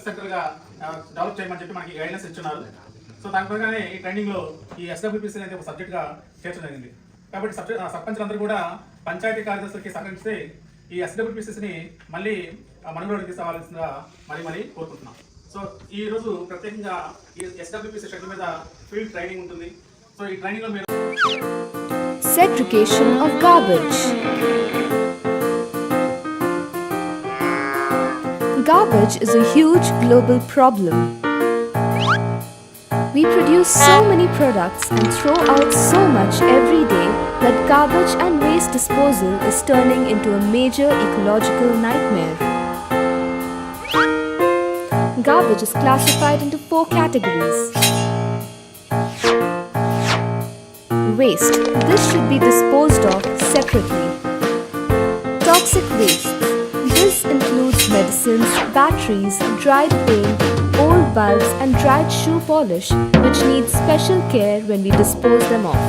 సెంటర్గా develop చేయమని చెప్పి మనకి గైడ్లైన్స్ ఇచ్చున్నారు. సో దాని ప్రకారమే ఈ ట్రైనింగ్లో ఈ ఎస్డబ్ల్యూపీసీ అనేది ఒక సబ్జెక్ట్గా చేర్చడం జరిగింది. కాబట్టి సర్పంచులందరూ కూడా పంచాయతీ కార్యదర్శులకి సహకరిస్తే ఈ ఎస్డబ్ల్యూపీసీని మళ్ళీ మనుగడలోకి తీసుకురావాల్సిందిగా మరీ కోరుకుంటున్నాం. సో ఈ రోజు ప్రత్యేకంగా ఈ ఎస్డబ్ల్యూపీసీ షెడ్యూల్ మీద ఫీల్డ్ ట్రైనింగ్ ఉంటుంది. సో ఈ ట్రైనింగ్లో మీరు Segregation of garbage. Garbage is a huge global problem. We produce so many products and throw out so much every day that garbage and waste disposal is turning into a major ecological nightmare. Garbage is classified into 4 categories. Waste. This should be disposed of separately. Toxic waste. This includes medicines, batteries, dried paint, old bulbs and dried shoe polish which need special care when we dispose them off.